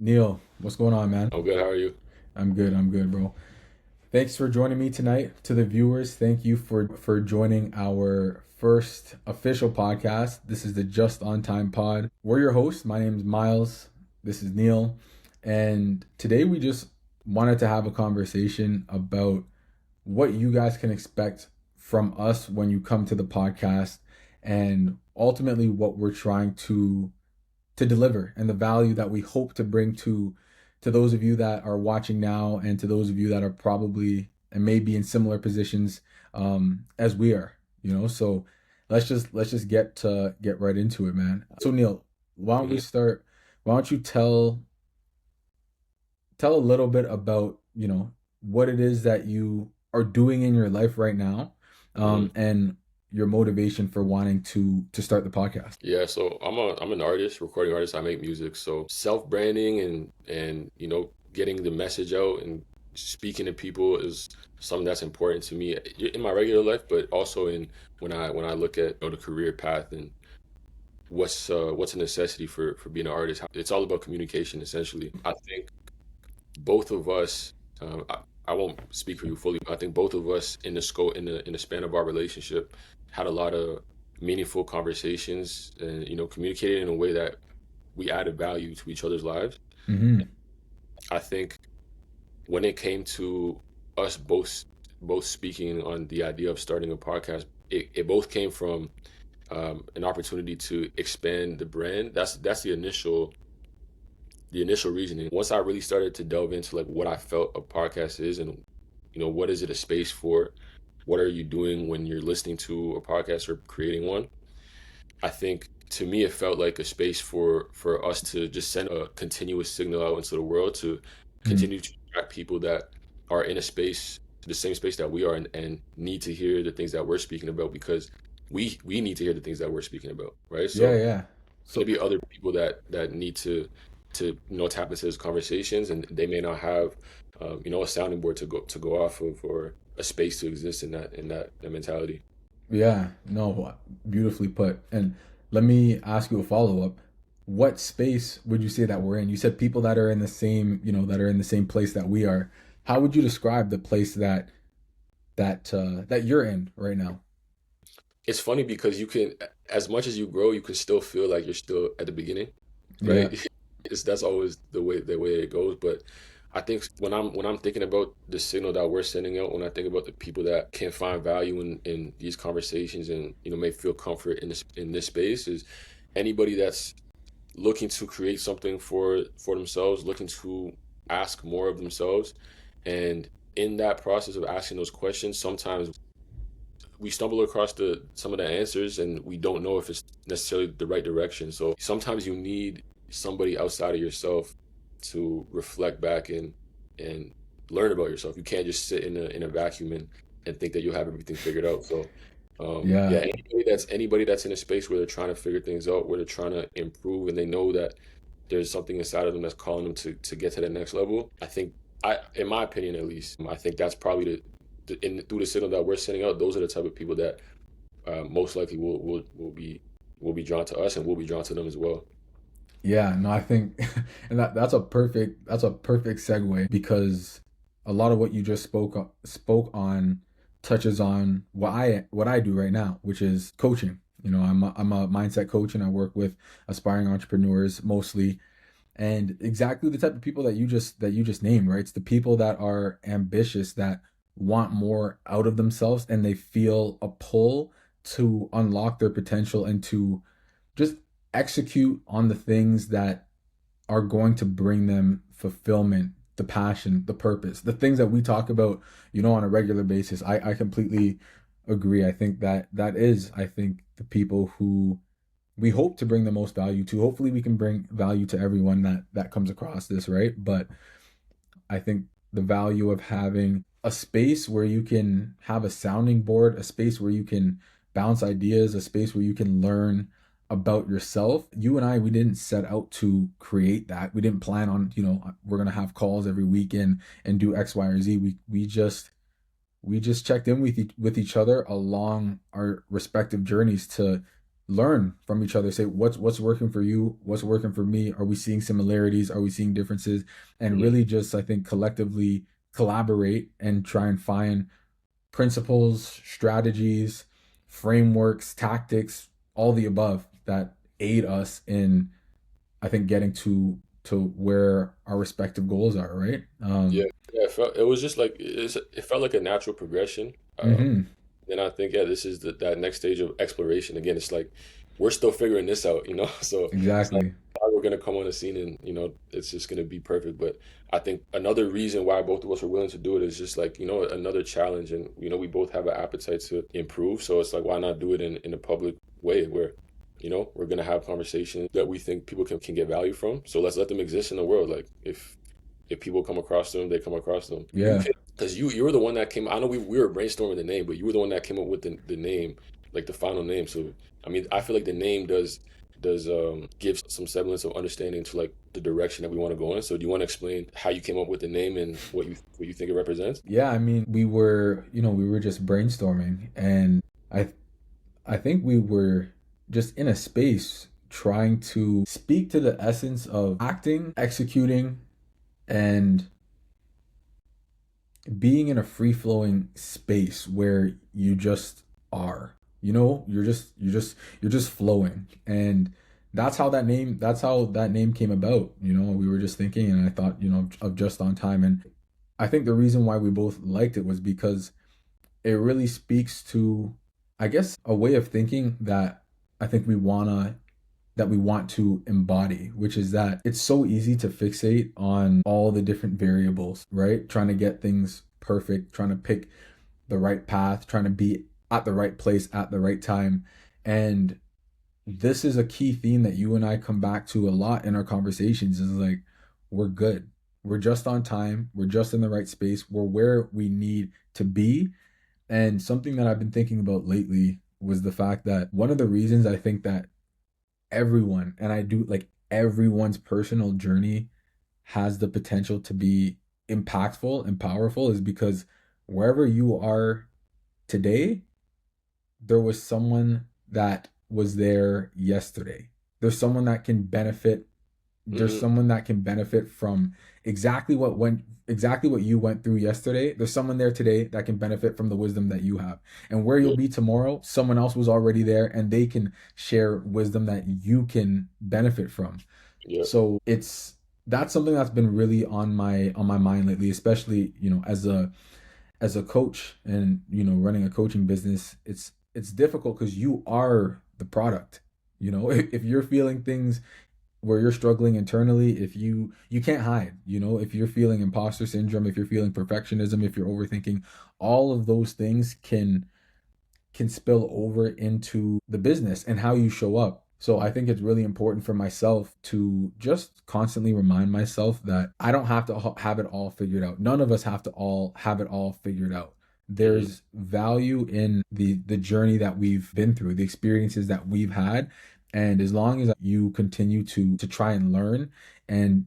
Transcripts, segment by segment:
Neil, what's going on, man? I'm good. How are you? I'm good, bro. Thanks for joining me tonight. To the viewers, thank you for joining our first official podcast. This is the Just on Time pod. We're your hosts. My name is Myles. This is Neil. And today we just wanted to have a conversation about what you guys can expect from us when you come to the podcast and ultimately what we're trying to deliver and the value that we hope to bring to those of you that are watching now and to those of you that are probably and maybe in similar positions as we are, so let's just get right into it, man. So Neil, why don't we hmm start? Why don't you tell a little bit about what it is that you are doing in your life right now, hmm and your motivation for wanting to start the podcast. Yeah. So I'm an artist, recording artist. I make music. So self branding and getting the message out and speaking to people is something that's important to me in my regular life, but also in when I look at the career path and what's a necessity for being an artist. It's all about communication, essentially. I think both of us. I won't speak for you fully, but I think both of us in the scope in the span of our relationship had a lot of meaningful conversations and communicated in a way that we added value to each other's lives. Mm-hmm. I think when it came to us both speaking on the idea of starting a podcast, it both came from an opportunity to expand the brand. That's the initial reasoning. Once I really started to delve into like what I felt a podcast is and what is it a space for? What are you doing when you're listening to a podcast or creating one? I think to me it felt like a space for us to just send a continuous signal out into the world to continue to attract people that are in a space, the same space that we are, and need to hear the things that we're speaking about because we need to hear the things that we're speaking about, right? Yeah, So yeah. So maybe other people that need to tap into those conversations, and they may not have a sounding board to go off of or a space to exist in that mentality. yeah, no, beautifully put. And let me ask you a follow up. What space would you say that we're in? You said people that are in the same, that are in the same place that we are. How would you describe the place that you're in right now? It's funny because you can, as much as you grow, you can still feel like you're still at the beginning, Yeah. right? That's always the way it goes. But I think when I'm thinking about the signal that we're sending out, when I think about the people that can find value in these conversations and may feel comfort in this space, is anybody that's looking to create something for themselves, looking to ask more of themselves, and in that process of asking those questions, sometimes we stumble across the some of the answers and we don't know if it's necessarily the right direction. So sometimes you need somebody outside of yourself to reflect back and learn about yourself. You can't just sit in a vacuum and think that you'll have everything figured out. So Yeah. yeah, anybody that's in a space where they're trying to figure things out, where they're trying to improve, and they know that there's something inside of them that's calling them to get to the next level. I think in my opinion at least, I think that's probably through the signal that we're sending out. Those are the type of people that most likely will be drawn to us, and we'll be drawn to them as well. Yeah, no, I think and that's a perfect segue because a lot of what you just spoke on touches on what I do right now, which is coaching. I'm a mindset coach and I work with aspiring entrepreneurs mostly, and exactly the type of people that you just named, right? It's the people that are ambitious, that want more out of themselves, and they feel a pull to unlock their potential and to just execute on the things that are going to bring them fulfillment, the passion, the purpose, the things that we talk about, on a regular basis. I completely agree. I think that is the people who we hope to bring the most value to. Hopefully we can bring value to everyone that comes across this, right? But I think the value of having a space where you can have a sounding board, a space where you can bounce ideas, a space where you can learn about yourself. You and I, we didn't set out to create that. We didn't plan on, we're gonna have calls every weekend and do X, Y, or Z. We just checked in with each other along our respective journeys to learn from each other, say what's working for you, what's working for me, are we seeing similarities, are we seeing differences, and Mhm. really just, I think, collectively collaborate and try and find principles, strategies, frameworks, tactics, all the above that aid us in, I think, getting to where our respective goals are, right? Yeah, yeah. It was just like it felt like a natural progression. Mhm. And I think, yeah, this is that next stage of exploration. Again, it's like we're still figuring this out, you know? So it's not Exactly. like we're gonna come on the scene and, it's just gonna be perfect. But I think another reason why both of us are willing to do it is just like, another challenge. And, we both have an appetite to improve. So it's like, why not do it in a public way where, we're gonna have conversations that we think people can get value from. So let's let them exist in the world. Like if people come across them, they come across them. You Yeah. can, because you were the one that came. I know we were brainstorming the name, but you were the one that came up with the name, like the final name. So I mean, I feel like the name does give some semblance of understanding to like the direction that we want to go in. So do you want to explain how you came up with the name and what you think it represents? Yeah, I mean, we were just brainstorming, and I I think we were just in a space trying to speak to the essence of acting, executing, and being in a free-flowing space where you just are. You're just flowing. And that's how that name came about. We were just thinking, and I thought, of Just on Time. And I think the reason why we both liked it was because it really speaks to, I guess, a way of thinking that I think we want to embody, which is that it's so easy to fixate on all the different variables, right? Trying to get things perfect, trying to pick the right path, trying to be at the right place at the right time. And this is a key theme that you and I come back to a lot in our conversations, is like, we're good. We're just on time. We're just in the right space. We're where we need to be. And something that I've been thinking about lately was the fact that one of the reasons I think that everyone, and I do like everyone's personal journey has the potential to be impactful and powerful, is because wherever you are today, there was someone that was there yesterday. There's someone that can benefit there's Hmm. someone that can benefit from exactly what you went through yesterday. There's someone there today that can benefit from the wisdom that you have. And where you'll Yeah, be tomorrow, someone else was already there and they can share wisdom that you can benefit from. yeah, So that's something that's been really on my mind lately, especially, as a coach and, running a coaching business. It's difficult because you are the product. If you're feeling things where you're struggling internally, if you can't hide, if you're feeling imposter syndrome, if you're feeling perfectionism, if you're overthinking, all of those things can spill over into the business and how you show up. So I think it's really important for myself to just constantly remind myself that I don't have to have it all figured out. None of us have to all have it all figured out. hmm, There's value in the journey that we've been through, the experiences that we've had. And as long as you continue to try and learn and,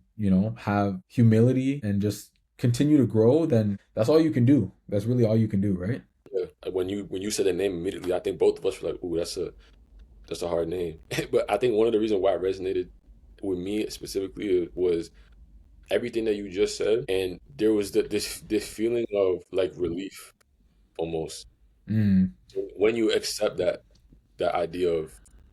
have humility and just continue to grow, then that's all you can do. That's really all you can do, right? yeah. Like when you said the name immediately, I think both of us were like, "Ooh, that's a hard name." But I think one of the reasons why it resonated with me specifically was everything that you just said, and there was this feeling of like relief almost Mm, when you accept that idea of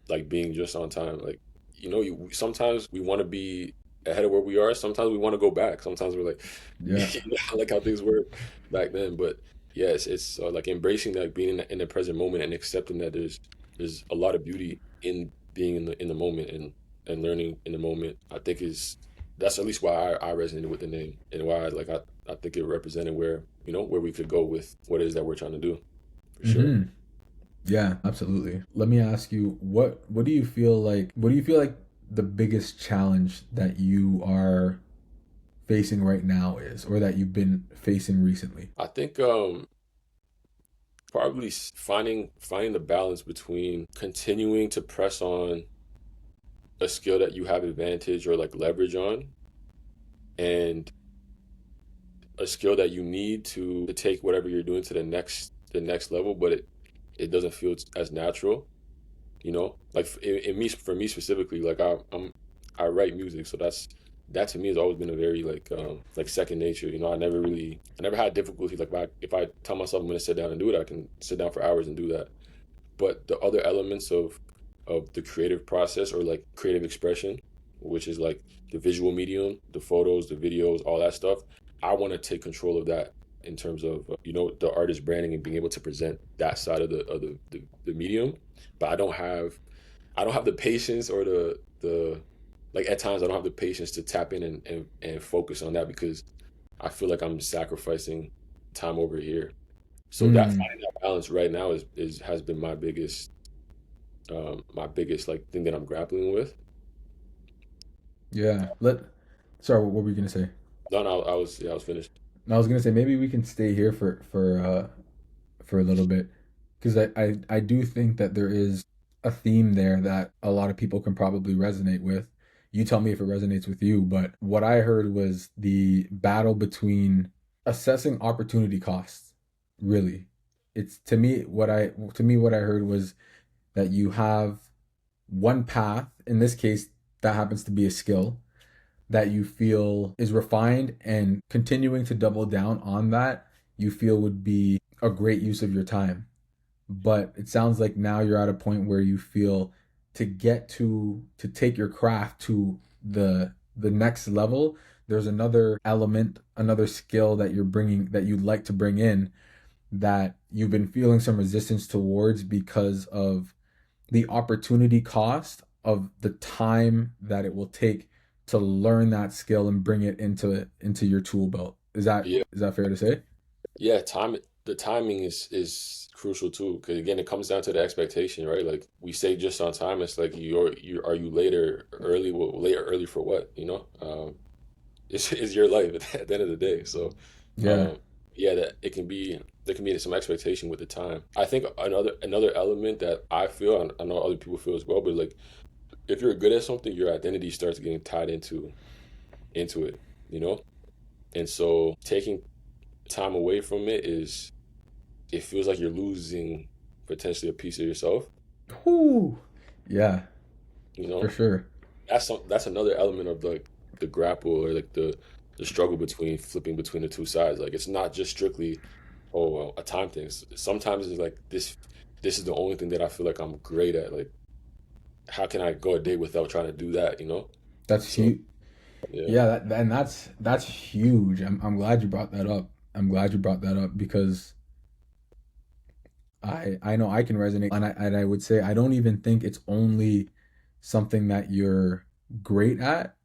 like being just on time. Like, you sometimes we want to be ahead of where we are. Sometimes we want to go back. Sometimes we're like, yeah. I like how things were back then. But yes, it's like embracing that, being in the present moment and accepting that there's a lot of beauty in being in the moment and learning in the moment. I think is that's at least why I resonated with the name and why I think it represented where we could go with what it is that we're trying to do for sure. Mm-hmm. Yeah, absolutely. Let me ask you, what do you feel like the biggest challenge that you are facing right now is, or that you've been facing recently? I think probably finding the balance between continuing to press on a skill that you have advantage or like leverage on and a skill that you need to take whatever you're doing to the next level, but it doesn't feel as natural. You know, like in me, for me specifically, like I write music, so that to me has always been a very like second nature. You know, I never had difficulty. Like if I tell myself I'm gonna sit down and do it, I can sit down for hours and do that. But the other elements of the creative process, or like creative expression, which is like the visual medium, the photos, the videos, all that stuff, I want to take control of that in terms of the artist branding and being able to present that side of the medium. But I don't have the patience, or the like, at times I don't have the patience to tap in and focus on that, because I feel like I'm sacrificing time over here. So that Mm, finding that balance right now is has been my biggest like thing that I'm grappling with. yeah. Sorry, what were you gonna say? No, no, I was finished. I was gonna say maybe we can stay here for a little bit because I do think that there is a theme there that a lot of people can probably resonate with. You tell me if it resonates with you, but what I heard was the battle between assessing opportunity costs. Really, it's to me what I heard was that you have one path. In this case, that happens to be a skill that you feel is refined, and continuing to double down on that you feel would be a great use of your time. But it sounds like now you're at a point where you feel to take your craft to the next level, there's another element, another skill that you're bringing, that you'd like to bring in, that you've been feeling some resistance towards because of the opportunity cost of the time that it will take to learn that skill and bring it into your tool belt. Yeah, Is that fair to say? yeah. The timing is crucial too, because again, it comes down to the expectation, right? Like we say, just on time. It's like you are you late or early? Well, late or early for what? It's your life at the end of the day. So, Yeah. um, yeah, that it can be there can be some expectation with the time. I think another element that I feel, and I know other people feel as well, but like if you're good at something, your identity starts getting tied into it, you know. And so taking time away from it feels like you're losing potentially a piece of yourself. Whew. Yeah, You for know, sure. that's another element of the grapple, or like the struggle between flipping between the two sides. Like it's not just strictly, oh well, a time thing. Sometimes it's like this is the only thing that I feel like I'm great at. Like how can I go a day without trying to do that? That's So huge. yeah, Yeah, and that's huge. I'm glad you brought that up. I'm glad you brought that up because I know I can resonate, and I would say I don't even think it's only something that you're great at.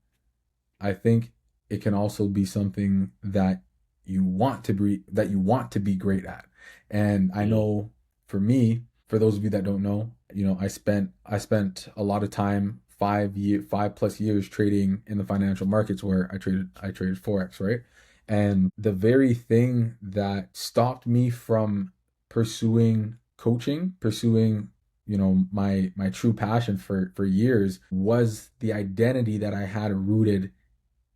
I think it can also be something that you want to be great at. And I mm, know for me, for those of you that don't know, I spent a lot of time 5 plus years trading in the financial markets where I traded forex, right? And the very thing that stopped me from pursuing coaching, pursuing my true passion for years, was the identity that I had rooted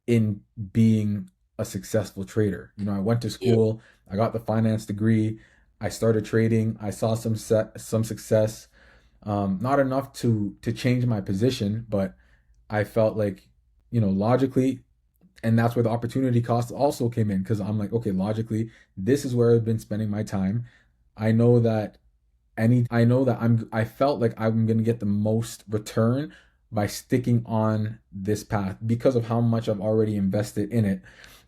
in being a successful trader. I went to yeah. school, I got the finance degree, I started trading, I saw some success, not enough to change my position, but I felt like, logically, and that's where the opportunity cost also came in, because I'm like, okay, logically, this is where I've been spending my time. I know that I felt like I'm going to get the most return by sticking on this path because of how much I've already invested in it.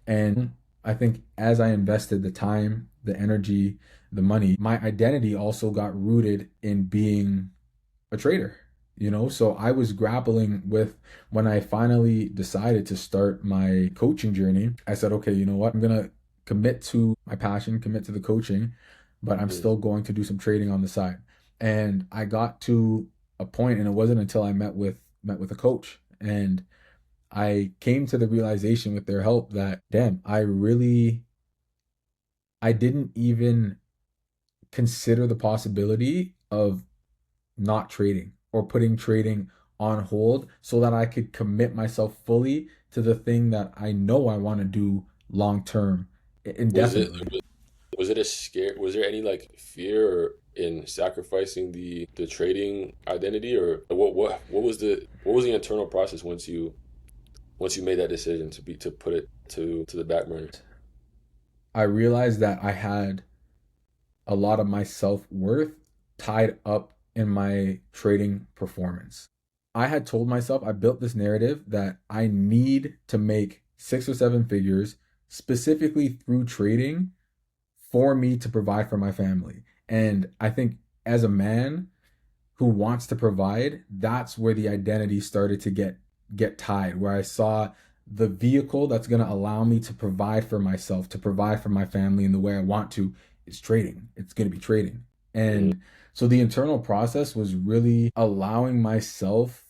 And I think as I invested the time, the energy, the money, my identity also got rooted in being a trader. So I was grappling with, when I finally decided to start my coaching journey, I said, okay, you know what? I'm going to commit to my passion, commit to the coaching, but I'm Mm. still going to do some trading on the side. And I got to a point, and it wasn't until I met with a coach, and I came to the realization with their help that, damn, I didn't even consider the possibility of not trading or putting trading on hold so that I could commit myself fully to the thing that I know I want to do long term, Was it indefinitely. Was it a scare? Was there any like fear in sacrificing the trading identity, or what was the internal process once you made that decision to put it to the back burner? I realized that I had a lot of my self-worth tied up in my trading performance. I had told myself, I built this narrative that I need to make 6 or 7 figures specifically through trading for me to provide for my family. And I think as a man who wants to provide, that's where the identity started to get tied, where I saw the vehicle that's going to allow me to provide for myself, to provide for my family in the way I want to, is trading. It's going to be trading. Mm-hmm. And so the internal process was really allowing myself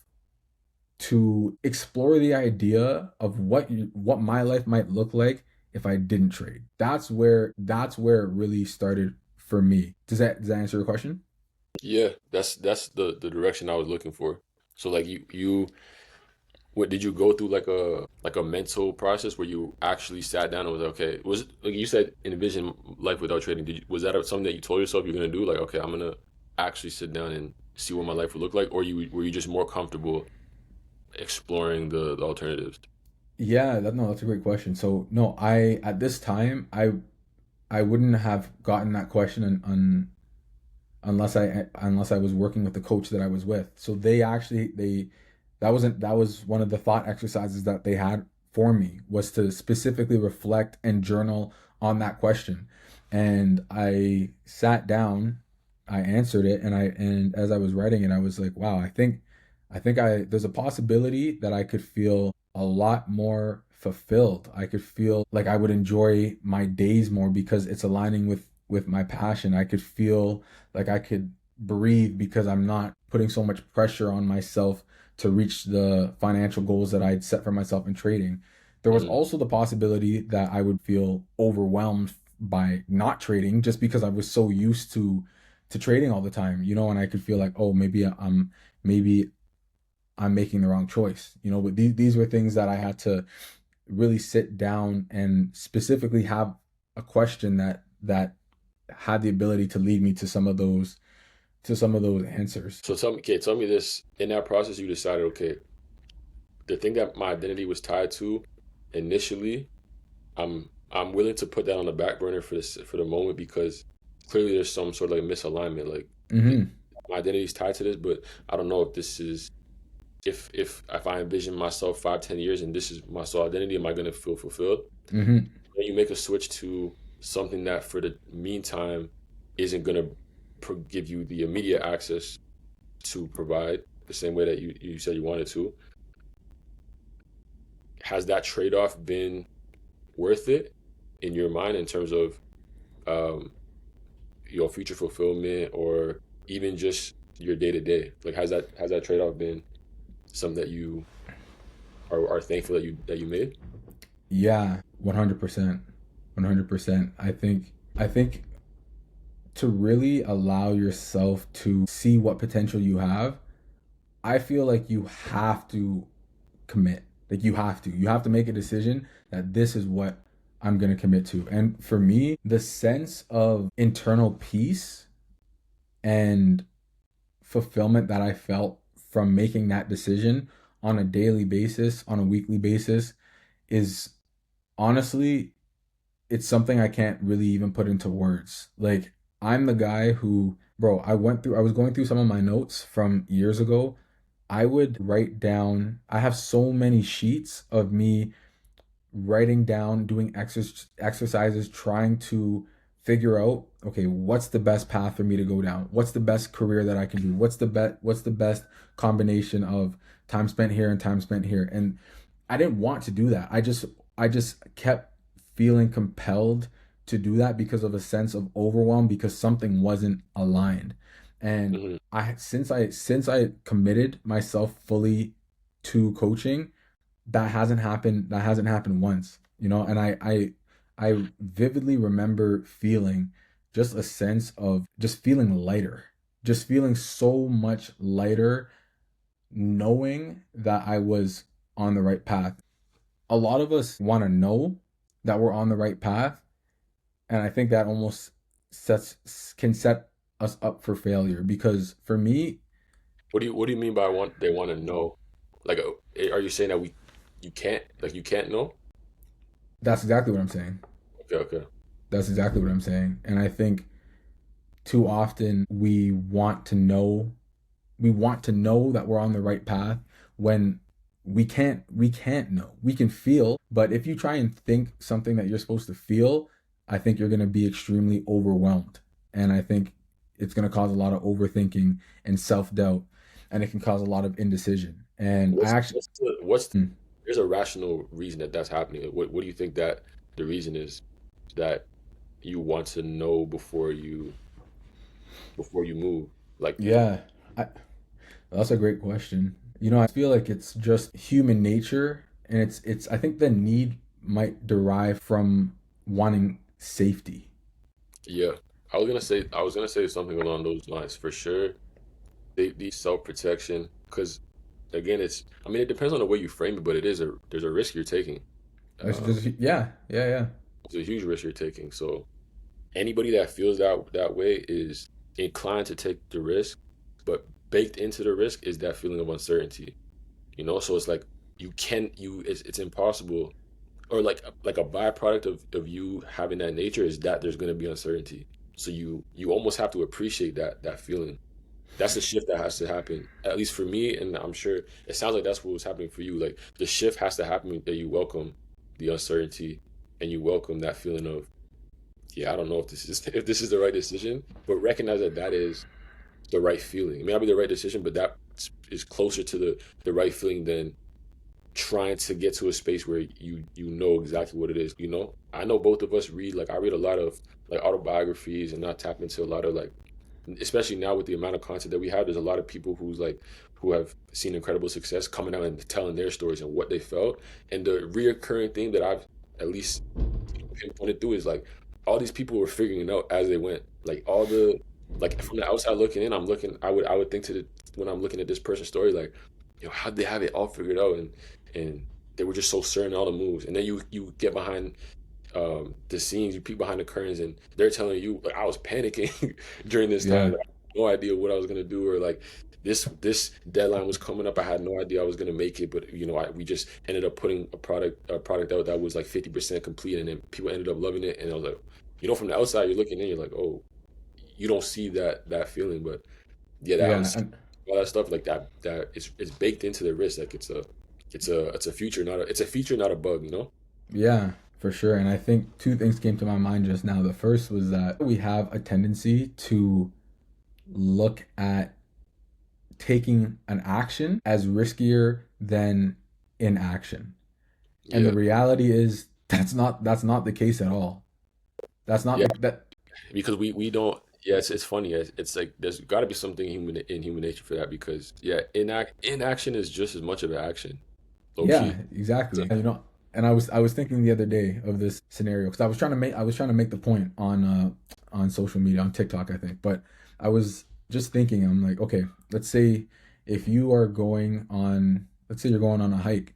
to explore the idea of what my life might look like if I didn't trade. That's where it really started for me. Does that answer your question? Yeah, that's the direction I was looking for. So like you what did you go through like a mental process where you actually sat down and was like, okay, was like you said envision life without trading. Was that something that you told yourself you're gonna do? Like, okay, I'm gonna actually sit down and see what my life would look like, or you were you just more comfortable exploring the alternatives? Yeah, no, that's a great question. So no, I at this time I wouldn't have gotten that question unless I was working with the coach that I was with. So they that was one of the thought exercises that they had for me, was to specifically reflect and journal on that question. And I sat down, I answered it, and as I was writing it, I was like, wow, I think there's a possibility that I could feel a lot more fulfilled. I could feel like I would enjoy my days more because it's aligning with my passion. I could feel like I could breathe because I'm not putting so much pressure on myself to reach the financial goals that I'd set for myself in trading. There was Hmm. also the possibility that I would feel overwhelmed by not trading just because I was so used to trading all the time, and I could feel like, oh, maybe I'm making the wrong choice. But these were things that I had to really sit down and specifically have a question that had the ability to lead me to some of those answers. So tell me, okay, tell me this. In that process, you decided, okay, the thing that my identity was tied to initially, I'm willing to put that on the back burner for the moment because clearly there's some sort of like misalignment. Like th- Hmm. my identity is tied to this, but I don't know if this is if I envision myself 5, 10 years and this is my sole identity, am I gonna feel fulfilled? Hmm. Then you make a switch to something that for the meantime isn't gonna give you the immediate access to provide the same way that you said you wanted to. Has that trade-off been worth it in your mind in terms of um, your future fulfillment or even just your day to day? Like, has that trade off been something that you are thankful that you made? Yeah, 100%. 100%. I think to really allow yourself to see what potential you have, I feel like you have to commit. Like you have to make a decision that this is what I'm going to commit to. And for me, the sense of internal peace and fulfillment that I felt from making that decision on a daily basis, on a weekly basis, is honestly, it's something I can't really even put into words. Like, I'm the guy who, bro, I was going through some of my notes from years ago. I would write down, I have so many sheets of me writing down, doing exercises, trying to figure out, okay, what's the best path for me to go down? What's the best career that I can do? What's the best combination of time spent here and time spent here? And I didn't want to do that. I just kept feeling compelled to do that because of a sense of overwhelm, because something wasn't aligned. And Hmm. since I committed myself fully to coaching, that hasn't happened once, and I vividly remember feeling just a sense of just feeling lighter, just feeling so much lighter, knowing that I was on the right path. A lot of us want to know that we're on the right path, And I think that almost can set us up for failure, because for me, What do you mean by want they want to know? Like, are you saying that you can't know? that's exactly what I'm saying. Okay, okay. That's exactly what I'm saying. And I think too often we want to know that we're on the right path when we can't know. We can feel, but if you try and think something that you're supposed to feel, I think you're going to be extremely overwhelmed. And I think it's going to cause a lot of overthinking and self-doubt, and it can cause a lot of indecision. And I actually There's a rational reason that that's happening. What do you think that the reason is that you want to know before you move? Like, yeah, I, that's a great question. I feel like it's just human nature, and it's I think the need might derive from wanting safety. yeah, I was gonna say something along those lines for sure. The self protection, because again, I mean, it depends on the way you frame it, but there's a risk you're taking. Yeah, yeah, yeah. It's a huge risk you're taking. So anybody that feels that way is inclined to take the risk, but baked into the risk is that feeling of uncertainty. So it's like it's impossible, or like a byproduct of you having that nature is that there's going to be uncertainty. So you almost have to appreciate that feeling. That's the shift that has to happen, at least for me, and I'm sure it sounds like that's what was happening for you. Like the shift has to happen that you welcome the uncertainty and you welcome that feeling of, yeah, I don't know if this is if this is the right decision, but recognize that that is the right feeling. It may not be the right decision, but that is closer to the right feeling than trying to get to a space where you know exactly what it is. I know both of us read, like I read a lot of like autobiographies and not tap into a lot of like, especially now with the amount of content that we have, there's a lot of people who have seen incredible success coming out and telling their stories and what they felt. And the reoccurring thing that I've at least pinpointed through is like all these people were figuring it out as they went. Like all the like from the outside looking in, I would think when I'm looking at this person's story, like, how'd they have it all figured out, and they were just so certain of all the moves. And then you get behind the scenes, you peek behind the curtains, and they're telling you, like, I was panicking during this time. Yeah, Like, I had no idea what I was gonna do, or like this deadline was coming up. I had no idea I was gonna make it, but we just ended up putting a product out that was like 50% complete, and then people ended up loving it. And I was like, from the outside, you're looking in, you're like, oh, you don't see that feeling, but yeah, that yeah, uncertainty, all that stuff like that it's baked into the risk. Like it's a future, not it's a feature, not a bug. yeah, for sure. And I think two things came to my mind just now. The first was that we have a tendency to look at taking an action as riskier than inaction. And the Yeah, reality is that's not the case at all. That's not yeah, that because we don't. Yeah, it's funny. It's like there's got to be something in human nature for that, because yeah, inaction is just as much of an action, low Yeah, key. exactly. So, And I was thinking the other day of this scenario, because I was trying to make the point on social media, on TikTok, I think. But I was just thinking, I'm like, okay, let's say let's say you're going on a hike,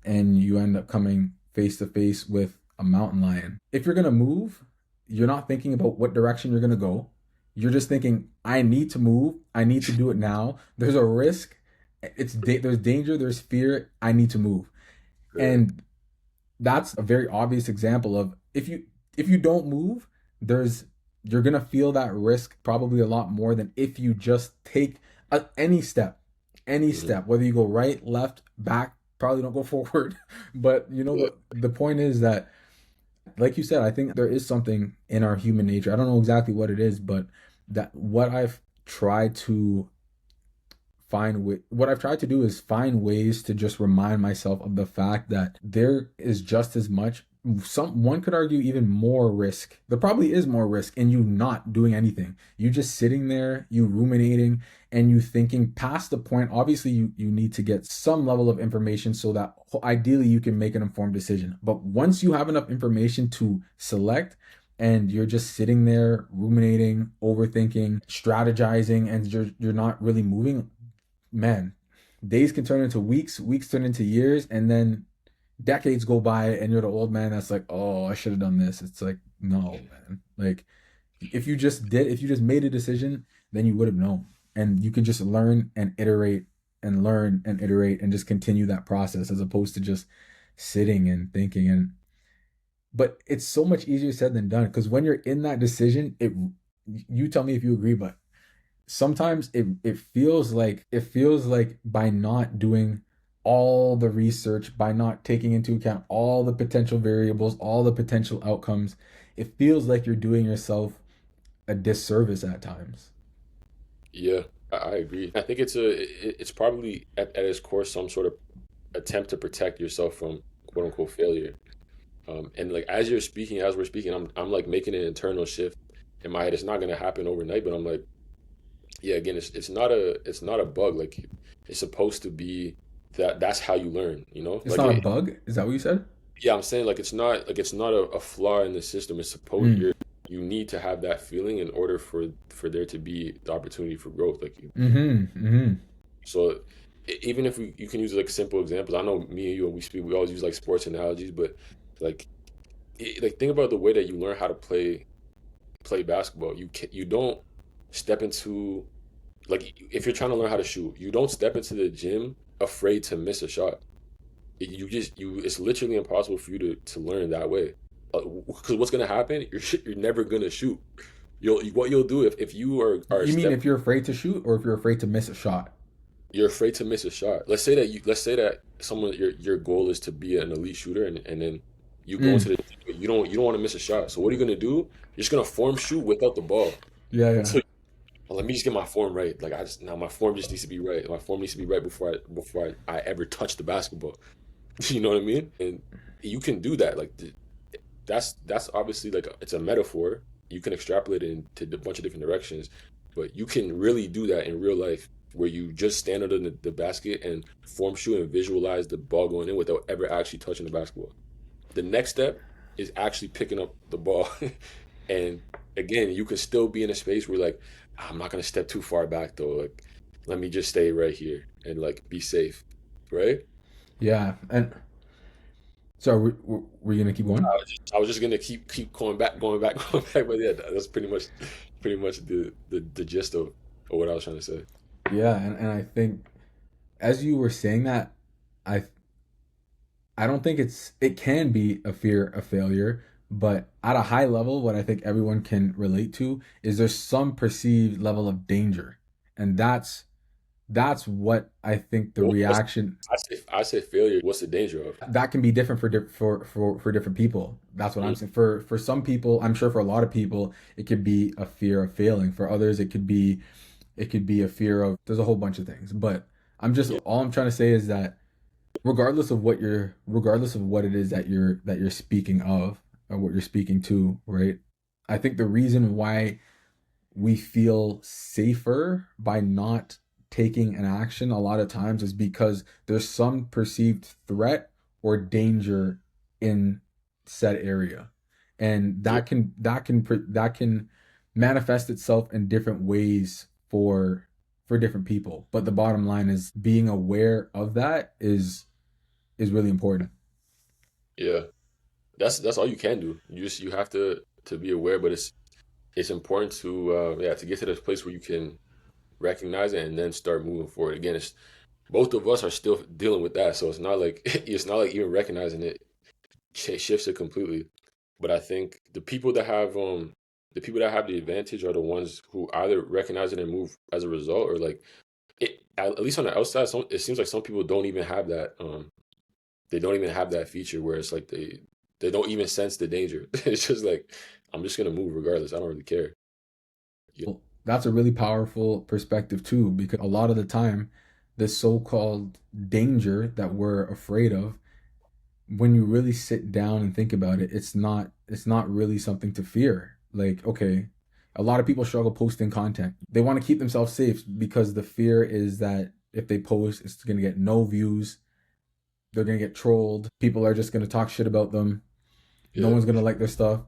and you end up coming face to face with a mountain lion. If you're gonna move, you're not thinking about what direction you're gonna go. You're just thinking, I need to move. I need to do it now. There's a risk. There's danger. There's fear. I need to move. yeah. And that's a very obvious example of, if you don't move, there's you're gonna feel that risk probably a lot more than if you just take any step, Mhm. whether you go right, left, back. Probably don't go forward. But Yeah. the point is that, like you said, I think there is something in our human nature. I don't know exactly what it is, but that tried to what I've tried to do is find ways to just remind myself of the fact that there is just as much, one could argue even more risk. There probably is more risk in you not doing anything. You just sitting there, you ruminating, and you thinking past the point. Obviously, you need to get some level of information so that ideally you can make an informed decision. But once you have enough information to select, and you're just sitting there ruminating, overthinking, strategizing, and you're not really moving, man, days can turn into weeks, weeks turn into years, and then decades go by and you're the old man that's like, oh, I should have done this. It's like, no, man. Like, if you just made a decision, then you would have known. And you can just learn and iterate and learn and iterate and just continue that process as opposed to just sitting and thinking. And but it's so much easier said than done because when you're in that decision, it you tell me if you agree, but sometimes it feels like by not doing all the research, by not taking into account all the potential variables, all the potential outcomes, it feels like you're doing yourself a disservice at times. Yeah, I agree. I think it's probably at its core some sort of attempt to protect yourself from quote unquote failure. And like as we're speaking, I'm like making an internal shift in my head. It's not gonna happen overnight, but I'm like, yeah, again, it's not a bug. Like it's supposed to be that's how you learn, you know? It's not a bug. Is that what you said? Yeah, I'm saying like it's not a flaw in the system. It's supposed you need to have that feeling in order for there to be the opportunity for growth. Like you, so even if you can use like simple examples. I know me and you, when we always use like sports analogies, but like like think about the way that you learn how to play basketball. You don't step into like if you're trying to learn how to shoot, you don't step into the gym afraid to miss a shot. You just you it's literally impossible for you to learn that way. Because what's gonna happen? You're never gonna shoot. What you'll do if you are You mean step if you're afraid to shoot or if you're afraid to miss a shot? you're afraid to miss a shot. Let's say that someone your goal is to be an elite shooter, and then you go into Mm. the you don't want to miss a shot. So what are you gonna do? You're just gonna form shoot without the ball. Yeah, yeah. So well, let me just get my form right. Like my form just needs to be right. My form needs to be right before I ever touch the basketball. You know what I mean? And you can do that. Like that's obviously like it's a metaphor. You can extrapolate it into a bunch of different directions, but you can really do that in real life where you just stand under the basket and form shoot and visualize the ball going in without ever actually touching the basketball. The next step is actually picking up the ball. And again, you can still be in a space where like I'm not gonna step too far back though. Like let me just stay right here and like be safe, right? Yeah. And so we're gonna keep going? I was just gonna keep going back, going back. But yeah, that's pretty much the gist of what I was trying to say. Yeah, and I think as you were saying that, I I don't think it can be a fear of failure, but at a high level, what I think everyone can relate to is there's some perceived level of danger. And that's what I think the What's reaction I say failure. What's the danger of? that can be different for different people. That's what I'm Mm, saying. For some people, I'm sure for a lot of people, it could be a fear of failing. For others, it could be a fear of there's a whole bunch of things. But yeah, all I'm trying to say is that regardless of what it is that you're speaking of or what you're speaking to, right? I think the reason why we feel safer by not taking an action a lot of times is because there's some perceived threat or danger in said area, and yeah, that can manifest itself in different ways for different people. But the bottom line is being aware of that is really important. yeah. That's all you can do. You have to be aware, but it's important to yeah to get to this place where you can recognize it and then start moving forward. Again, it's both of us are still dealing with that, so it's not like it's not like even recognizing it shifts it completely. But I think the people that have the advantage are the ones who either recognize it and move as a result, or like at least on the outside, it seems like some people don't even have that. They don't even have that feature where it's like they don't even sense the danger. It's just like I'm just gonna move regardless. I don't really care. Yeah, Well, that's a really powerful perspective too, because a lot of the time, this so-called danger that we're afraid of, when you really sit down and think about it, it's not really something to fear. Like, okay, a lot of people struggle posting content. They want to keep themselves safe because the fear is that if they post, it's going to get no views. They're going to get trolled. People are just going to talk shit about them. No yeah, one's going to like their stuff.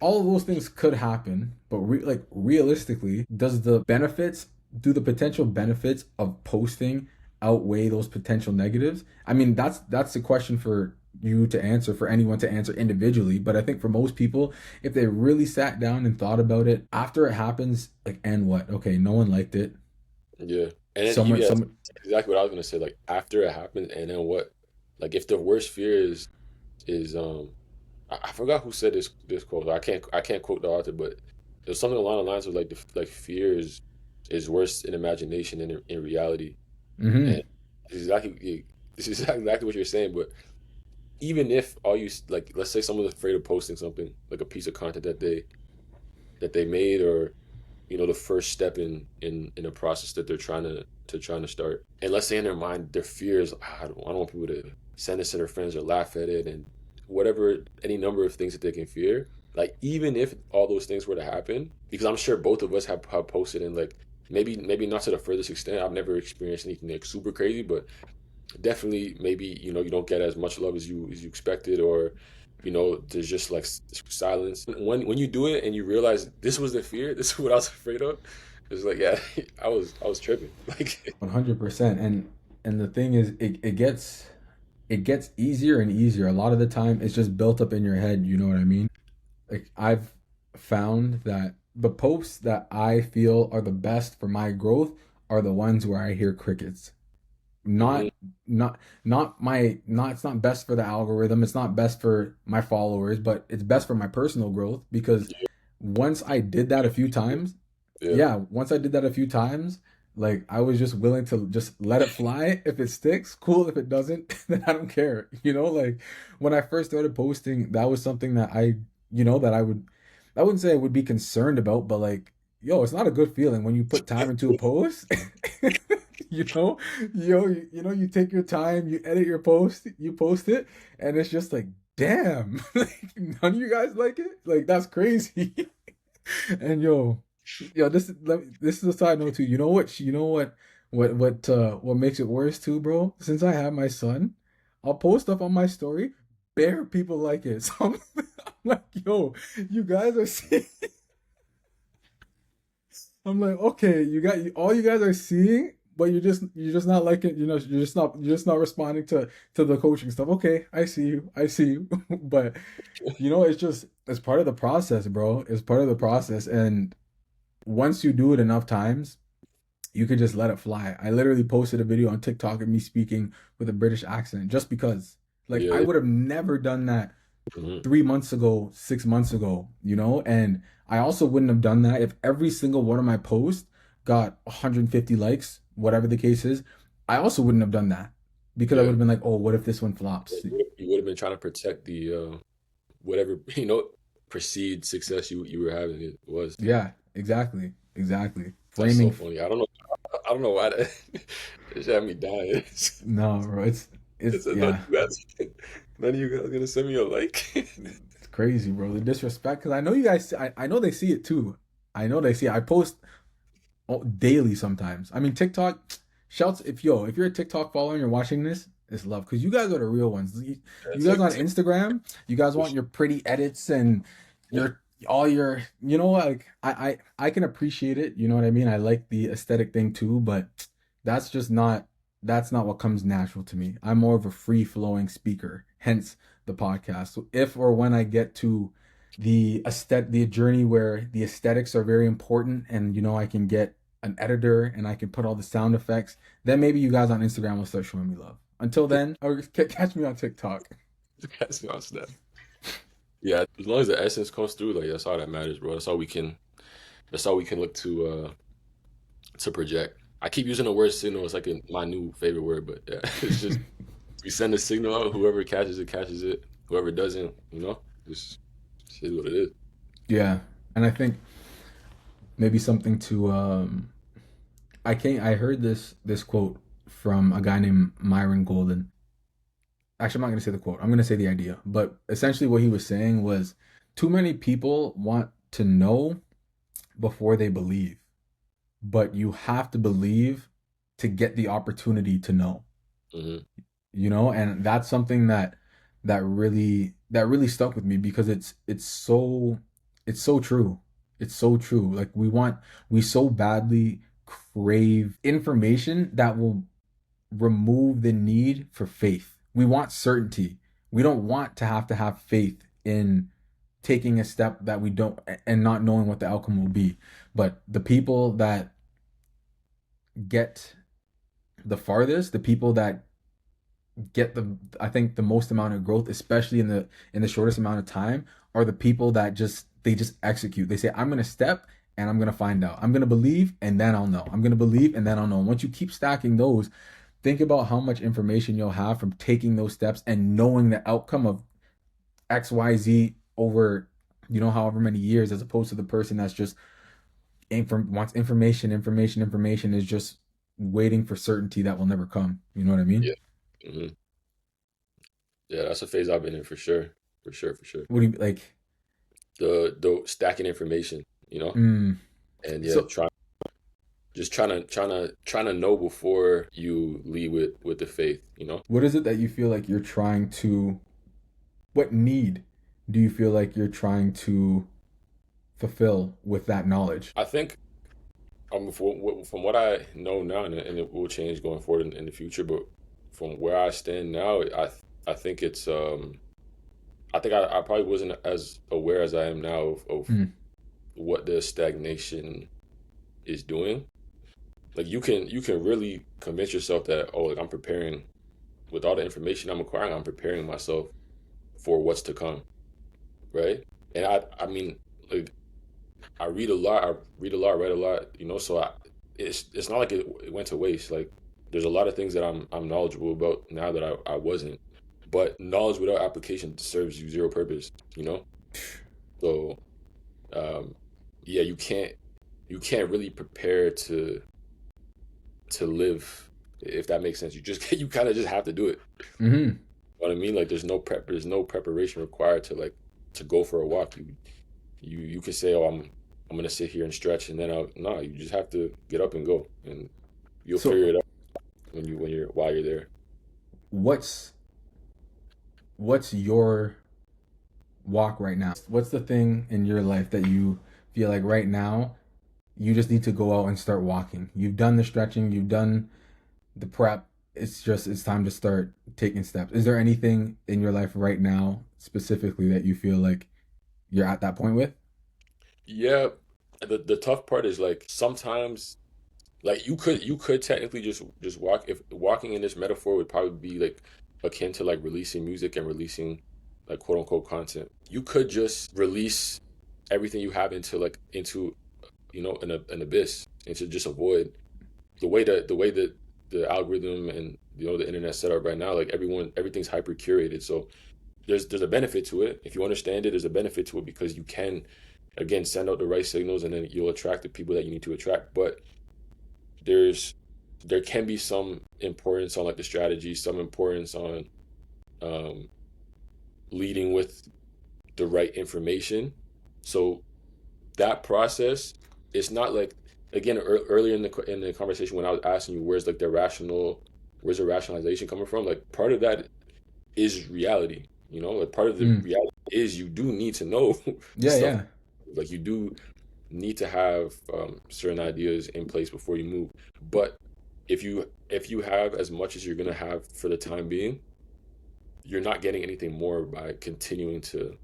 All of those things could happen, but realistically, do the potential benefits of posting outweigh those potential negatives? I mean, that's the question for you to answer, for anyone to answer individually. But I think for most people, if they really sat down and thought about it after it happens, like, and what? Okay, no one liked it. Yeah. And then Someone, yeah, that's some, exactly what I was gonna say. Like after it happened, and then what? Like if the worst fear is I forgot who said this quote. I can't quote the author, but it was something along the lines of like like fear is worse in imagination than in reality. And mm-hmm, this is exactly this is exactly what you're saying. But even if all you like, let's say someone's afraid of posting something like a piece of content that they made, or the first step in a process that they're trying to start. And let's say in their mind their fear is, I don't want people to send this to their friends or laugh at it, and whatever, any number of things that they can fear. Like even if all those things were to happen, because I'm sure both of us have posted, and like maybe not to the furthest extent. I've never experienced anything like super crazy, but definitely maybe you don't get as much love as you expected, or there's just like silence when you do it and you realize this was the fear, this is what I was afraid of. It's like, yeah, I was tripping. Like 100%. And the thing is, it gets easier and easier. A lot of the time, it's just built up in your head. You know what I mean? Like I've found that the posts that I feel are the best for my growth are the ones where I hear crickets. mhm, Not not it's not best for the algorithm, it's not best for my followers, but it's best for my personal growth because yeah, once I did that a few times, yeah, yeah, once I did that a few times, like I was just willing to just let it fly. If it sticks, cool. If it doesn't, then I don't care. Like when I first started posting, that was something that that I wouldn't say I would be concerned about, but like, yo, it's not a good feeling when you put time into a post. you know, you take your time, you edit your post, you post it, and it's just like, damn, like none of you guys like it. Like that's crazy. And yo, this is a side note too. What makes it worse too, bro? Since I have my son, I'll post stuff on my story. Bare people like it. So I'm like, yo, you guys are seeing. I'm like, okay, all you guys are seeing, but you're just not liking. You're just not responding to the coaching stuff. Okay, I see you. I see you. But it's part of the process, bro. It's part of the process, and once you do it enough times, you could just let it fly. I literally posted a video on TikTok of me speaking with a British accent just because. Like I yeah, would have never done that mhm, 3 months ago, 6 months ago, and I also wouldn't have done that if every single one of my posts got 150 likes, whatever the case is. I also wouldn't have done that because I would yeah. have been like, oh, what if this one flops? You would have been trying to protect the whatever perceived success you were having. It was. Yeah, exactly, exactly. That's so Framing. funny. I don't know why that it had me dying. No, bro, it's It's none of yeah. you guys, none of you guys gonna send me a like. It's crazy, bro. The disrespect, because I know you guys. I know they see it too. I know they see it. I post daily sometimes. I mean, TikTok. Shouts if you're a TikTok follower and you're watching this, it's love because you guys are the real ones. You That's guys like on Instagram, you guys want your pretty edits and your all your like I can appreciate it. You know what I mean? I like the aesthetic thing too, but that's just not that's not what comes natural to me. I'm more of a free flowing speaker, hence the podcast. So if or when I get to the journey where the aesthetics are very important and I can get an editor and I can put all the sound effects, then maybe you guys on Instagram will start showing me love. Until then, or catch me on TikTok. that's not that. Yeah, as long as the essence comes through, like that's all that matters, bro. That's all we can look to project. I keep using the word signal. It's like my new favorite word, but yeah, it's just we send a signal out. Whoever catches it, catches it. Whoever doesn't, just is what it is. Yeah, and I think maybe something to I heard this quote from a guy named Myron Golden. Actually, I'm not going to say the quote. I'm going to say the idea. But essentially, what he was saying was too many people want to know before they believe, but you have to believe to get the opportunity to know. Hmm. And that's something that really stuck with me because it's so true. It's so true. Like we so badly crave information that will remove the need for faith. We want certainty. We don't want to have faith in taking a step that we don't, and not knowing what the outcome will be. But the people that get the farthest, the people that get the, I think, the most amount of growth, especially in the shortest amount of time, are the people that just execute. They say, I'm gonna step and I'm gonna find out. I'm gonna believe and then I'll know. I'm gonna believe and then I'll know. And once you keep stacking those, think about how much information you'll have from taking those steps and knowing the outcome of XYZ over, however many years, as opposed to the person that's just wants information is just waiting for certainty that will never come. You know what I mean? Yeah. Hmm. Yeah, that's a phase I've been in for sure. For sure, for sure. What do you like? The stacking information, Mm, and yeah, so trying to know before you lead with the faith. what is it that you feel like you're trying to, what need do you feel like you're trying to fulfill with that knowledge? I think from what I know now, and it will change going forward in the future, but from where I stand now, I think it's I think I probably wasn't as aware as I am now of Mm, what the stagnation is doing. Like you can really convince yourself that, oh, like I'm preparing with all the information I'm acquiring, I'm preparing myself for what's to come, right? And I mean, like I read a lot, write a lot, so it's not like it went to waste. Like there's a lot of things that I'm knowledgeable about now that I wasn't. But knowledge without application serves you zero purpose, you know? So yeah, you can't really prepare to live, if that makes sense. You kind of just have to do it. mm-hmm. You know what I mean? Like there's no preparation required to go for a walk. You could say, oh, I'm gonna sit here and stretch, and then no, you just have to get up and go, and you'll So figure it out while you're there. what's what's your walk right now? What's the thing in your life that you feel like right now you just need to go out and start walking? You've done the stretching, you've done the prep. It's time to start taking steps. Is there anything in your life right now specifically that you feel like you're at that point with? Yeah, the tough part is like sometimes like you could technically just walk, if walking in this metaphor would probably be like akin to like releasing music and releasing like quote unquote content. You could just release everything you have into an abyss, and to just avoid the way that the algorithm and the internet set up right now. Like everything's hyper curated, so there's a benefit to it. If you understand it, there's a benefit to it because you can again send out the right signals, and then you'll attract the people that you need to attract. But there's there can be some importance on like the strategy, some importance on um, leading with the right information. So that process, it's not like, again, earlier in the conversation when I was asking you where's the rationalization coming from, like part of that is reality. Like part of the Mm. reality is you do need to know Yeah, stuff. yeah. Like you do need to have certain ideas in place before you move. But if you have as much as you're gonna have for the time being, you're not getting anything more by continuing to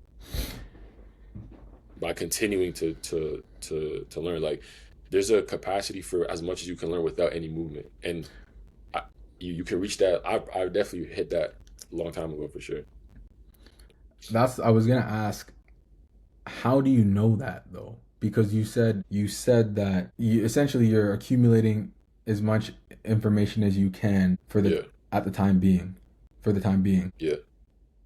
learn. Like there's a capacity for as much as you can learn without any movement, and I, you can reach that. I definitely hit that a long time ago for sure. That's I was gonna ask, how do you know that though? Because you said that you essentially you're accumulating as much information as you can for the Yeah, at the time being, for the time being. yeah.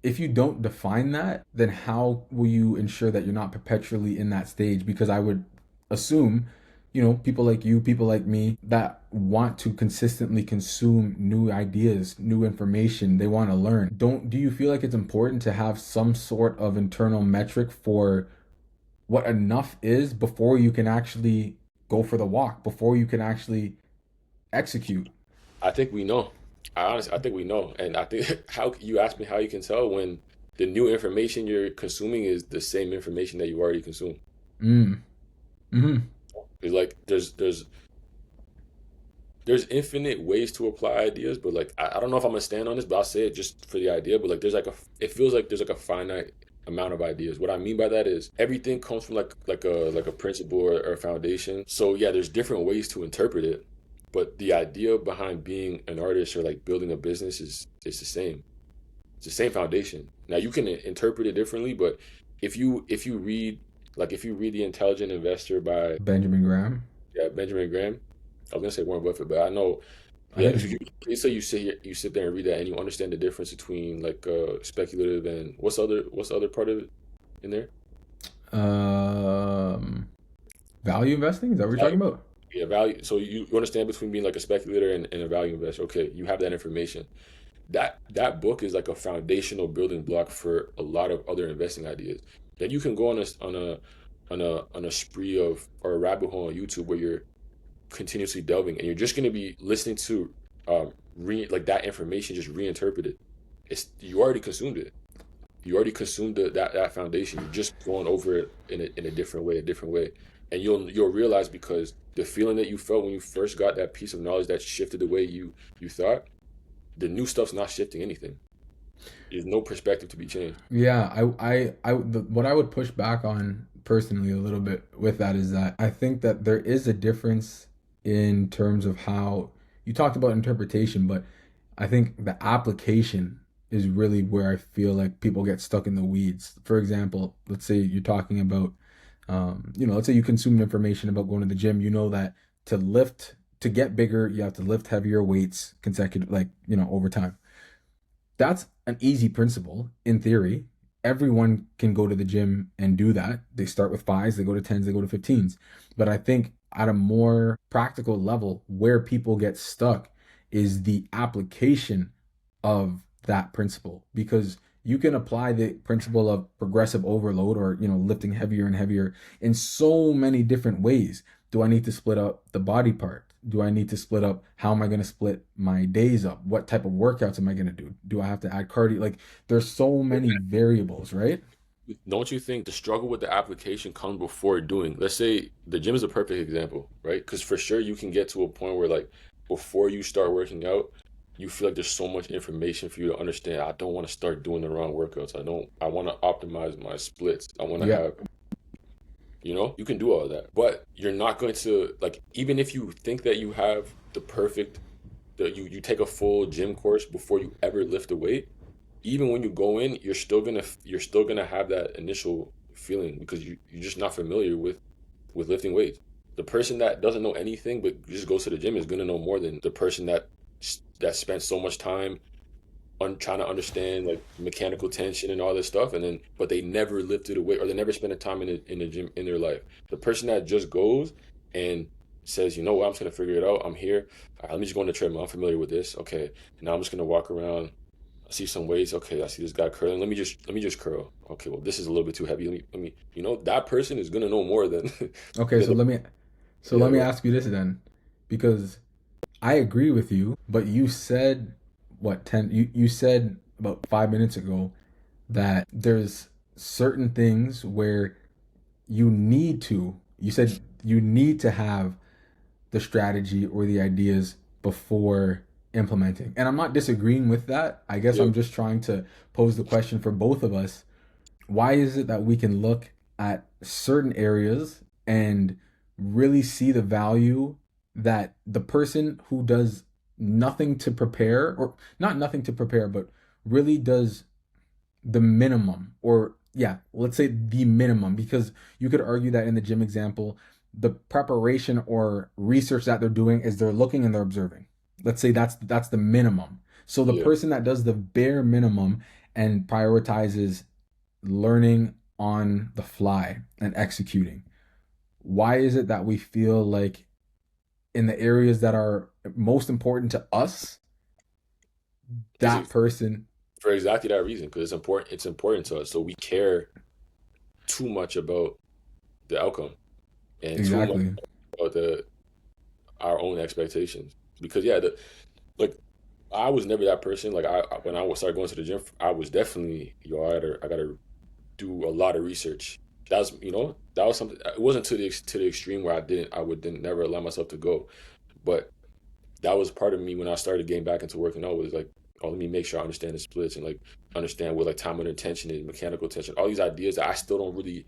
If you don't define that, then how will you ensure that you're not perpetually in that stage? Because I would assume, people like you, people like me that want to consistently consume new ideas, new information, they want to learn. Do you feel like it's important to have some sort of internal metric for what enough is before you can actually go for the walk, before you can actually execute? I think we know. I think we know, and I think how you asked me how you can tell when the new information you're consuming is the same information that you already consumed. Mm. Mm-hmm. It's like there's there's infinite ways to apply ideas, but like I don't know if I'm gonna stand on this, but I'll say it just for the idea. But like there's like a it feels like there's like a finite amount of ideas. What I mean by that is everything comes from like a principle or a foundation. So yeah, there's different ways to interpret it, but the idea behind being an artist or like building a business is the same. It's the same foundation. Now you can interpret it differently, but if you read if you read The Intelligent Investor by Benjamin Graham. Benjamin Graham, I was gonna say Warren Buffett, but I know I yeah, think if it's you say you sit there and read that and you understand the difference between like speculative and what's the other part of it in there? um value investing. Is that what you're Value. talking about? Yeah, value. So you understand between being like a speculator and a value investor. Okay, you have that information. That book is like a foundational building block for a lot of other investing ideas. Then you can go on a spree of or a rabbit hole on YouTube where you're continuously delving and you're just going to be listening to like that information just reinterpreted. It's you already consumed it. You already consumed that foundation. You're just going over it in a different way, and you'll realize because the feeling that you felt when you first got that piece of knowledge that shifted the way you thought, the new stuff's not shifting anything. There's no perspective to be changed. Yeah, what I would push back on personally a little bit with that is that I think that there is a difference in terms of how you talked about interpretation, but I think the application is really where I feel like people get stuck in the weeds. For example, let's say you're talking about, let's say you consume information about going to the gym. You know that to get bigger, you have to lift heavier weights consecutive, like, over time. That's an easy principle in theory. Everyone can go to the gym and do that. They start with fives, they go to tens, they go to 15s. But I think at a more practical level, where people get stuck is the application of that principle, because you can apply the principle of progressive overload, or lifting heavier and heavier in so many different ways. Do I need to split up the body part? Do I need to split up, how am I going to split my days up? What type of workouts am I going to do? Do I have to add cardio? Like, there's so many variables, right? Don't you think the struggle with the application comes before doing? Let's say the gym is a perfect example, right? Because for sure you can get to a point where like before you start working out, you feel like there's so much information for you to understand. I don't want to start doing the wrong workouts. I want to optimize my splits. I want to Yeah. have, you can do all of that. But you're not going to like even if you think that you have the perfect you take a full gym course before you ever lift a weight, even when you go in, you're still gonna have that initial feeling because you're just not familiar with lifting weights. The person that doesn't know anything but just goes to the gym is gonna know more than the person that spent so much time on trying to understand like mechanical tension and all this stuff, and then but they never lifted a weight or they never spent a time in the gym in their life. The person that just goes and says, you know what, I'm just gonna figure it out. I'm here. All right, let me just go on the treadmill. I'm familiar with this. Okay, now I'm just gonna walk around. I see some weights. Okay, I see this guy curling. Let me just curl. Okay, well this is a little bit too heavy. Let me. That person is gonna know more than Okay, than so the let yeah. me ask you this then, because I agree with you, but you said what 10 you said about 5 minutes ago that there's certain things where you said you need to have the strategy or the ideas before implementing. And I'm not disagreeing with that. I guess Yeah. I'm just trying to pose the question for both of us. Why is it that we can look at certain areas and really see the value that the person who does nothing to prepare, or not nothing to prepare, but really does the minimum, or yeah, let's say the minimum, because you could argue that in the gym example, the preparation or research that they're doing is they're looking and they're observing. Let's say that's the minimum. So the Yeah. person that does the bare minimum and prioritizes learning on the fly and executing, why is it that we feel like in the areas that are most important to us, Because that person. for exactly that reason, because it's important to us. So we care too much about the outcome and too much Exactly. about the our own expectations. Because yeah, like I was never that person. Like when I started going to the gym, I was definitely I gotta do a lot of research. That was something. It wasn't to the extreme where I didn't never allow myself to go, but that was part of me when I started getting back into working out, was like, oh, let me make sure I understand the splits and like understand what like time under tension is, mechanical tension, all these ideas that I still don't really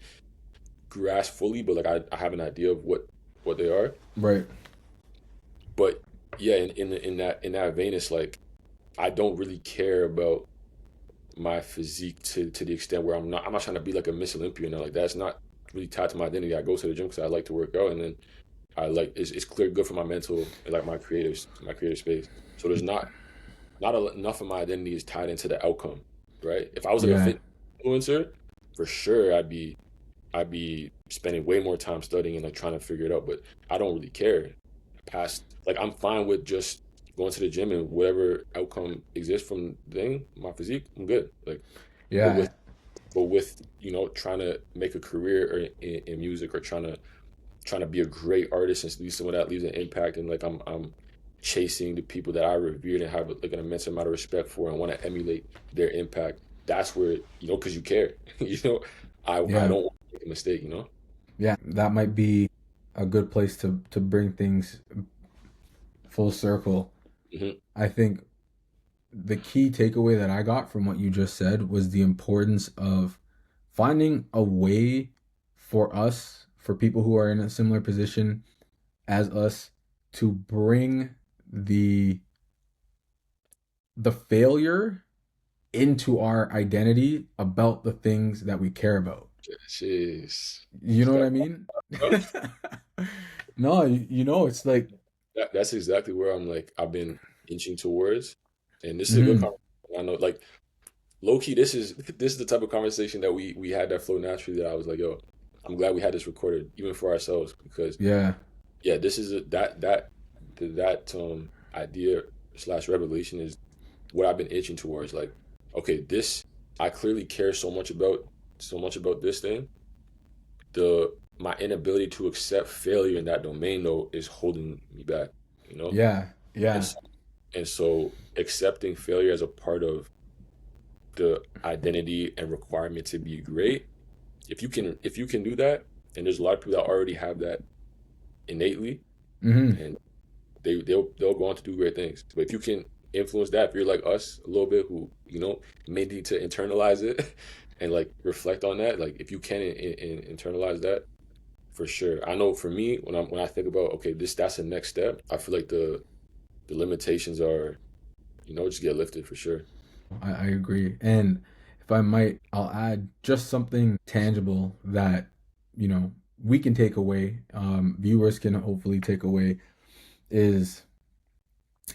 grasp fully, but like I have an idea of what they are. Right. But yeah, in that vein, it's like I don't really care about my physique to the extent where I'm not trying to be like a Miss Olympia, and like that's not really tied to my identity. I go to the gym because I like to work out, and then I like it's clear good for my mental and like my creative space. So there's enough of my identity is tied into the outcome, right? If I was like a Yeah. fit influencer, for sure I'd be spending way more time studying and like trying to figure it out. But I don't really care. Past like I'm fine with just going to the gym and whatever outcome exists from the thing, my physique, I'm good. Like, but Yeah. with trying to make a career or in music, or trying to be a great artist and leave someone that leaves an impact, and like I'm chasing the people that I revered and have like an immense amount of respect for and want to emulate their impact. That's where, because you care. I Yeah. don't want to make a mistake. Yeah. That might be a good place to bring things full circle. Hmm. I think the key takeaway that I got from what you just said was the importance of finding a way for us, for people who are in a similar position as us, to bring the the failure into our identity about the things that we care about. Jeez. You know what I mean? No, it's like, That's exactly where I'm like I've been inching towards, and this is a good mhm, conversation. I know, like low key, this is the type of conversation that we had that flow naturally. That I was like, yo, I'm glad we had this recorded, even for ourselves, because yeah, yeah, this is that idea slash revelation is what I've been itching towards. Like, okay, this I clearly care so much about this thing. The My inability to accept failure in that domain though is holding me back, you know? yeah, And yeah, so, and so accepting failure as a part of the identity and requirement to be great, if you can do that, and there's a lot of people that already have that innately, hmm, and they'll go on to do great things. But if you can influence that, if you're like us a little bit, who may need to internalize it and like reflect on that, like if you can internalize that, for sure. I know for me, when I think about, okay, that's the next step, I feel like the limitations are, just get lifted for sure. I agree. And if I might, I'll add just something tangible that, you know, we can take away, viewers can hopefully take away is,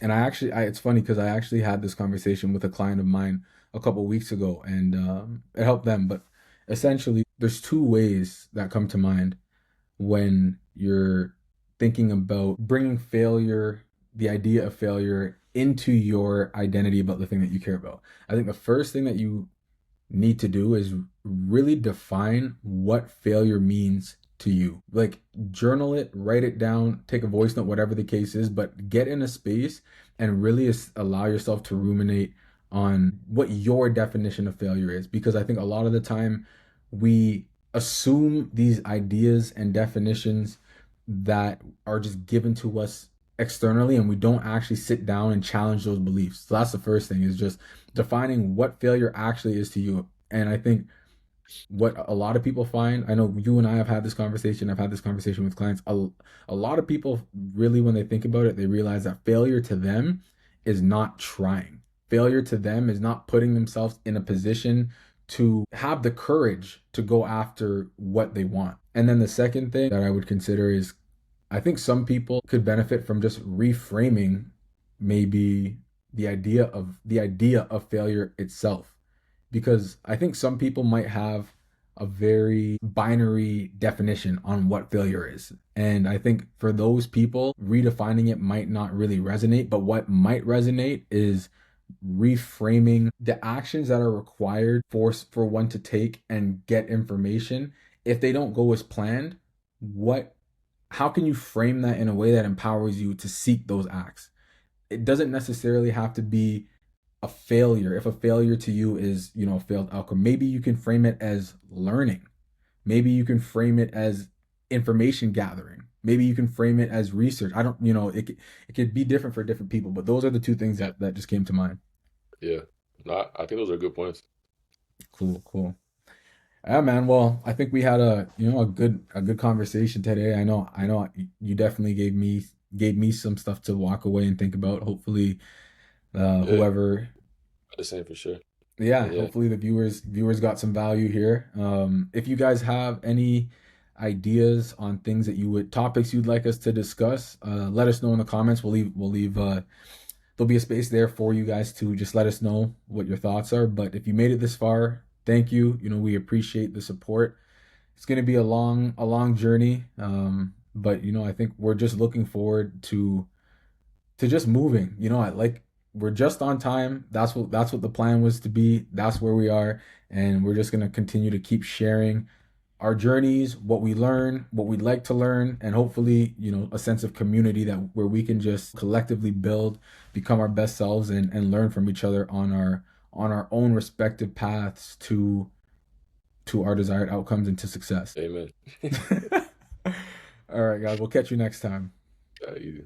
and it's funny because I actually had this conversation with a client of mine a couple weeks ago, and it helped them. But essentially, there's two ways that come to mind when you're thinking about bringing failure, the idea of failure, into your identity about the thing that you care about. I think the first thing that you need to do is really define what failure means to you. Like, journal it, write it down, take a voice note, whatever the case is, but get in a space and really allow yourself to ruminate on what your definition of failure is. Because I think a lot of the time we assume these ideas and definitions that are just given to us externally, and we don't actually sit down and challenge those beliefs. So that's the first thing, is just defining what failure actually is to you. And I think what a lot of people find, I know you and I have had this conversation, I've had this conversation with clients, a lot of people really, when they think about it, they realize that failure to them is not trying. Failure to them is not putting themselves in a position to have the courage to go after what they want. And then the second thing that I would consider is, I think some people could benefit from just reframing maybe the idea of failure itself, because I think some people might have a very binary definition on what failure is. And I think for those people, redefining it might not really resonate, but what might resonate is reframing the actions that are required for one to take and get information. If they don't go as planned, what how can you frame that in a way that empowers you to seek those acts? It doesn't necessarily have to be a failure. If a failure to you is, a failed outcome, maybe you can frame it as learning. Maybe you can frame it as information gathering. maybe you can frame it as research. I don't, it could be different for different people, but those are the two things Yeah, that just came to mind. yeah. No, I think those are good points. Cool, cool. Yeah, man. Well, I think we had a good conversation today. I know you definitely gave me some stuff to walk away and think about. Hopefully, Yeah, whoever, the same for sure. yeah, And yeah, hopefully the viewers got some value here. If you guys have any ideas on things that topics you'd like us to discuss, let us know in the comments. We'll leave there'll be a space there for you guys to just let us know what your thoughts are. But if you made it this far, thank you. We appreciate the support. It's going to be a long journey, but I think we're just looking forward to just moving. We're just on time. That's what the plan was to be. That's where we are, and we're just going to continue to keep sharing our journeys, what we learn, what we'd like to learn, and hopefully, a sense of community that where we can just collectively build, become our best selves, and learn from each other on our own respective paths to our desired outcomes and to success. amen. All right, guys, we'll catch you next time. Easy.